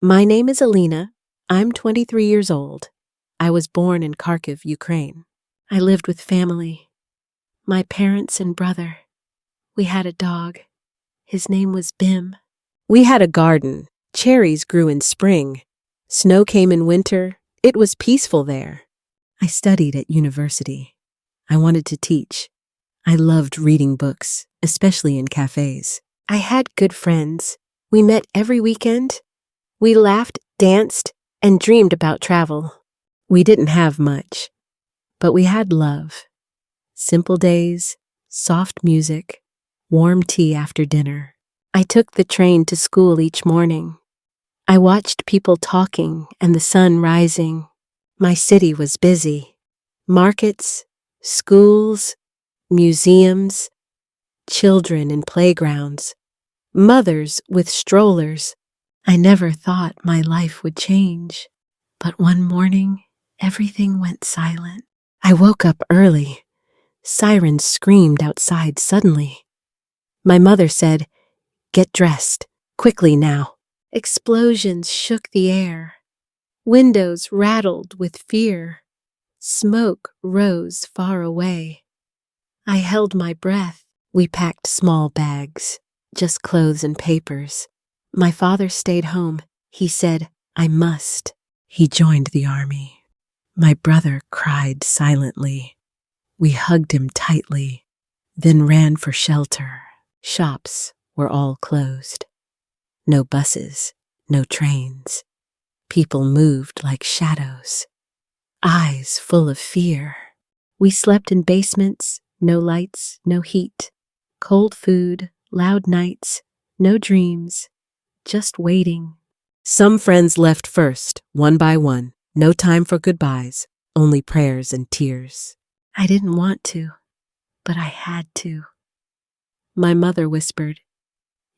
My name is Alina. I'm 23 years old. I was born in Kharkiv, Ukraine. I lived with family, my parents and brother. We had a dog. His name was Bim. We had a garden. Cherries grew in spring. Snow came in winter. It was peaceful there. I studied at university. I wanted to teach. I loved reading books, especially in cafes. I had good friends. We met every weekend. We laughed, danced, and dreamed about travel. We didn't have much, but we had love. Simple days, soft music, warm tea after dinner. I took the train to school each morning. I watched people talking and the sun rising. My city was busy. Markets, schools, museums, children in playgrounds, mothers with strollers. I never thought my life would change. But one morning, everything went silent. I woke up early. Sirens screamed outside suddenly. My mother said, "Get dressed, quickly now." Explosions shook the air. Windows rattled with fear. Smoke rose far away. I held my breath. We packed small bags, just clothes and papers. My father stayed home. He said, "I must." He joined the army. My brother cried silently. We hugged him tightly, then ran for shelter. Shops were all closed. No buses, no trains. People moved like shadows, eyes full of fear. We slept in basements, no lights, no heat, cold food, loud nights, no dreams, just waiting. Some friends left first, one by one. No time for goodbyes, only prayers and tears. I didn't want to, but I had to. My mother whispered,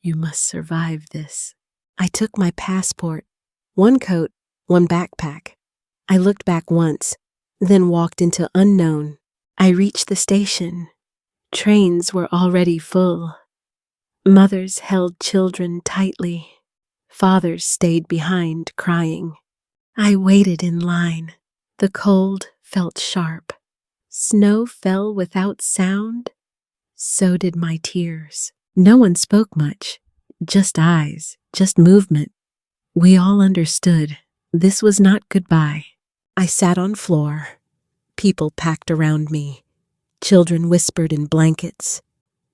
"You must survive this." I took my passport, one coat, one backpack. I looked back once, then walked into unknown. I reached the station. Trains were already full. Mothers held children tightly. Fathers stayed behind, crying. I waited in line. The cold felt sharp. Snow fell without sound. So did my tears. No one spoke much. Just eyes, just movement. We all understood. This was not goodbye. I sat on floor. People packed around me. Children whispered in blankets.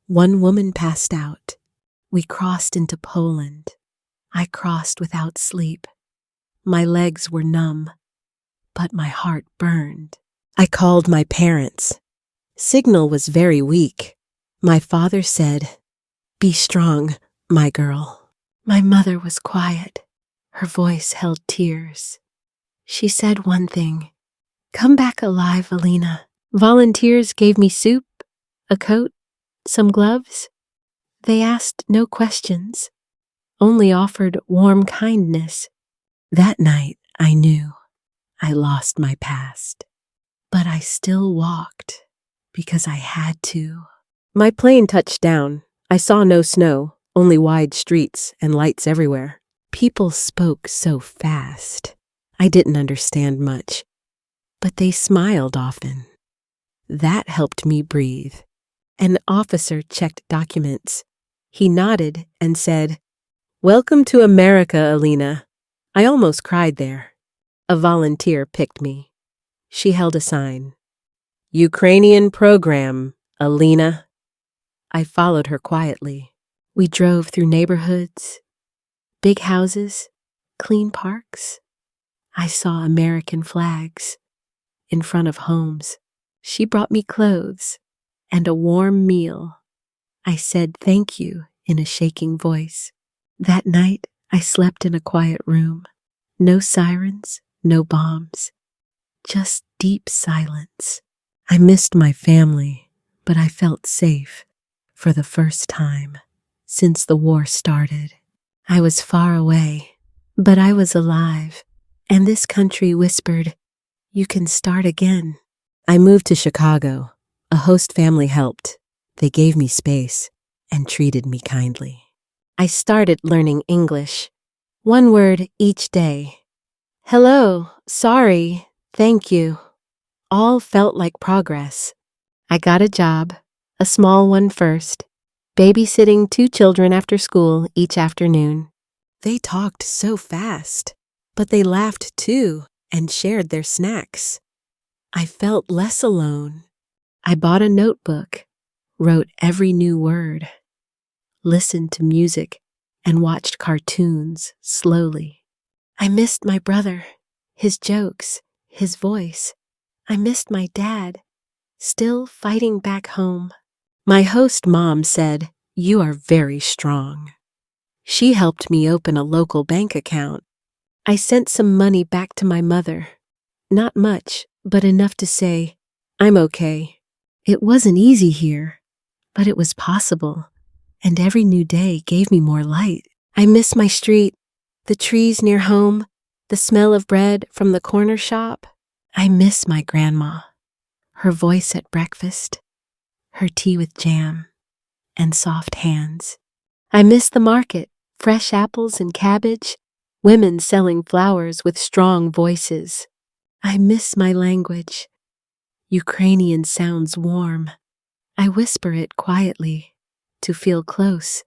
One woman passed out. We crossed into Poland. I crossed without sleep. My legs were numb, but my heart burned. I called my parents. Signal was very weak. My father said, "Be strong, my girl." My mother was quiet. Her voice held tears. She said one thing, "Come back alive, Alina." Volunteers gave me soup, a coat, some gloves. They asked no questions, only offered warm kindness. That night, I knew I lost my past, but I still walked because I had to. My plane touched down. I saw no snow, only wide streets and lights everywhere. People spoke so fast. I didn't understand much, but they smiled often. That helped me breathe. An officer checked documents. He nodded and said, "Welcome to America, Alina." I almost cried there. A volunteer picked me. She held a sign. "Ukrainian program, Alina." I followed her quietly. We drove through neighborhoods, big houses, clean parks. I saw American flags in front of homes. She brought me clothes and a warm meal. I said thank you in a shaking voice. That night, I slept in a quiet room. No sirens, no bombs, just deep silence. I missed my family, but I felt safe for the first time since the war started. I was far away, but I was alive, and this country whispered, "You can start again." I moved to Chicago. A host family helped. They gave me space and treated me kindly. I started learning English. One word each day. Hello, sorry, thank you. All felt like progress. I got a job, a small one first, babysitting 2 children after school each afternoon. They talked so fast, but they laughed too and shared their snacks. I felt less alone. I bought a notebook, wrote every new word, listened to music, and watched cartoons slowly. I missed my brother, his jokes, his voice. I missed my dad, still fighting back home. My host mom said, "You are very strong." She helped me open a local bank account. I sent some money back to my mother. Not much, but enough to say, "I'm okay." It wasn't easy here, but it was possible, and every new day gave me more light. I miss my street, the trees near home, the smell of bread from the corner shop. I miss my grandma, her voice at breakfast, her tea with jam, and soft hands. I miss the market, fresh apples and cabbage, women selling flowers with strong voices. I miss my language. Ukrainian sounds warm. I whisper it quietly to feel close.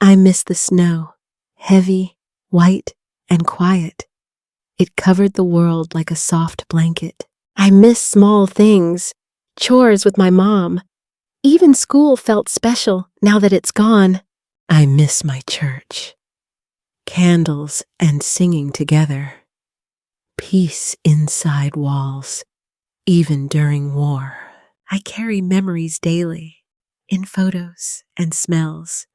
I miss the snow, heavy, white, and quiet. It covered the world like a soft blanket. I miss small things, chores with my mom. Even school felt special now that it's gone. I miss my church. Candles and singing together. Peace inside walls, even during war. I carry memories daily, in photos and smells,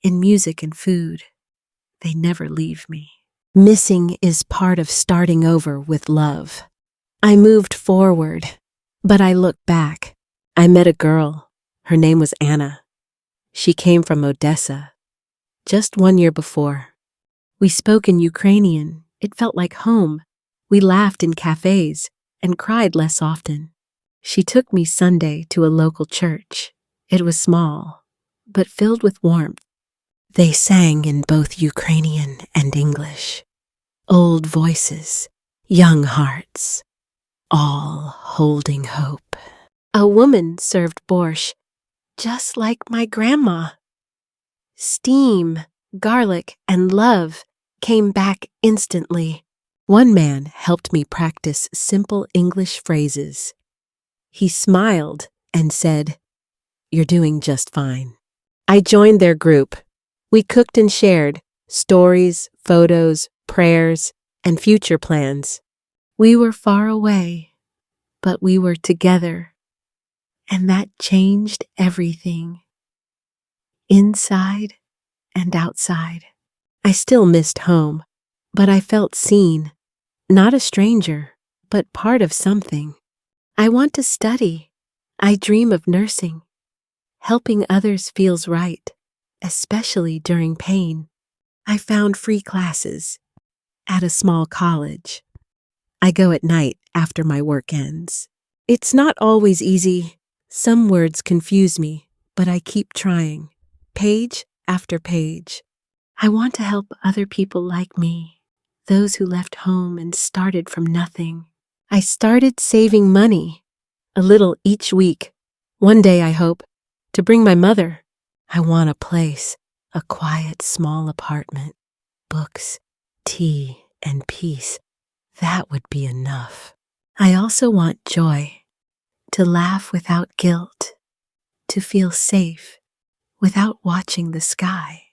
in music and food. They never leave me. Missing is part of starting over with love. I moved forward, but I look back. I met a girl. Her name was Anna. She came from Odessa, just 1 year before. We spoke in Ukrainian. It felt like home. We laughed in cafes and cried less often. She took me Sunday to a local church. It was small, but filled with warmth. They sang in both Ukrainian and English. Old voices, young hearts, all holding hope. A woman served borscht, just like my grandma. Steam, garlic, and love came back instantly. One man helped me practice simple English phrases. He smiled and said, "You're doing just fine." I joined their group. We cooked and shared stories, photos, prayers, and future plans. We were far away, but we were together, and that changed everything, inside and outside. I still missed home, but I felt seen, not a stranger, but part of something. I want to study. I dream of nursing. Helping others feels right, especially during pain. I found free classes at a small college. I go at night after my work ends. It's not always easy. Some words confuse me, but I keep trying, page after page. I want to help other people like me, those who left home and started from nothing. I started saving money, a little each week. One day, I hope, to bring my mother. I want a place, a quiet, small apartment, books, tea, and peace. That would be enough. I also want joy, to laugh without guilt, to feel safe without watching the sky.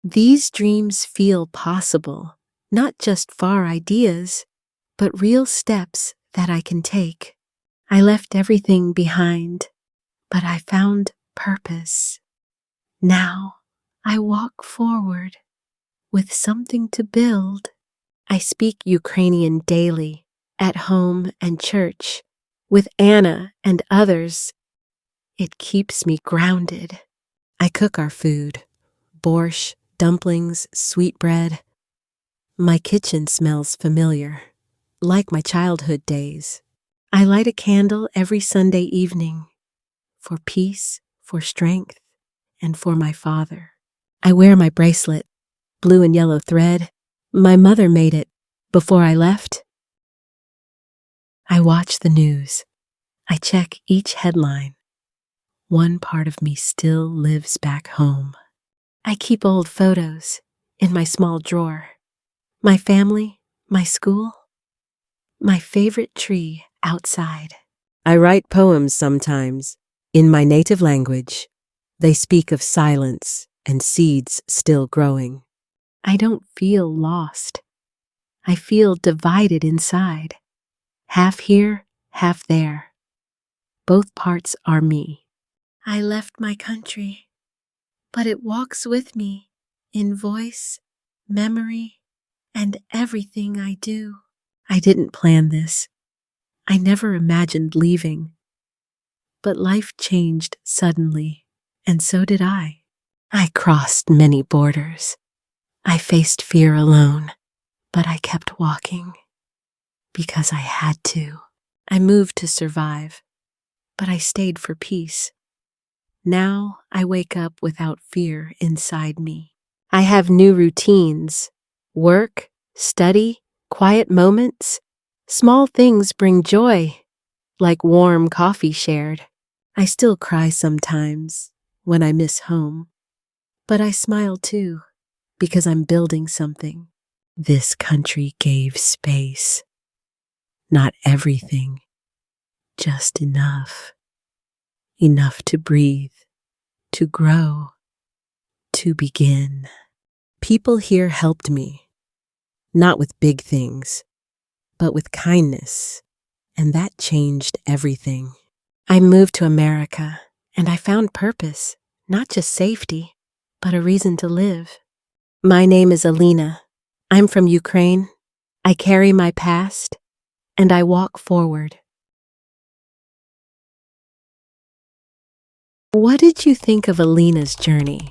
These dreams feel possible, not just far ideas, but real steps that I can take. I left everything behind, but I found purpose. Now I walk forward with something to build. I speak Ukrainian daily, at home and church, with Anna and others. It keeps me grounded. I cook our food, borscht, dumplings, sweetbread. My kitchen smells familiar, like my childhood days. I light a candle every Sunday evening, for peace, for strength, and for my father. I wear my bracelet, blue and yellow thread, My mother made it. Before I left, I watch the news. I check each headline. One part of me still lives back home. I keep old photos in my small drawer. My family, my school, my favorite tree outside. I write poems sometimes in my native language. They speak of silence and seeds still growing. I don't feel lost. I feel divided inside. Half here, half there. Both parts are me. I left my country, but it walks with me in voice, memory, and everything I do. I didn't plan this. I never imagined leaving. But life changed suddenly, and so did I. I crossed many borders. I faced fear alone, but I kept walking because I had to. I moved to survive, but I stayed for peace. Now I wake up without fear inside me. I have new routines: work, study, quiet moments. Small things bring joy, like warm coffee shared. I still cry sometimes when I miss home, but I smile too because I'm building something. This country gave space. Not everything, just enough. Enough to breathe, to grow, to begin. People here helped me, not with big things, but with kindness, and that changed everything. I moved to America, and I found purpose, not just safety, but a reason to live. My name is Alina. I'm from Ukraine. I carry my past, and I walk forward. What did you think of Alina's journey?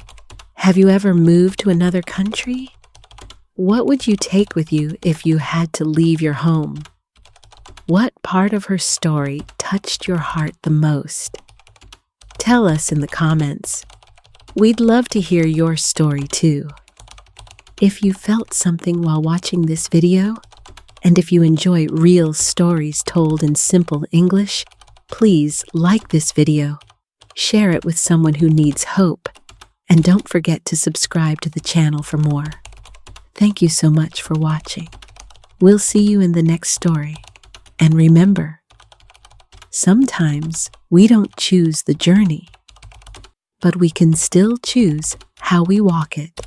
Have you ever moved to another country? What would you take with you if you had to leave your home? What part of her story touched your heart the most? Tell us in the comments. We'd love to hear your story too. If you felt something while watching this video, and if you enjoy real stories told in simple English, please like this video, share it with someone who needs hope, and don't forget to subscribe to the channel for more. Thank you so much for watching. We'll see you in the next story. And remember, sometimes we don't choose the journey, but we can still choose how we walk it.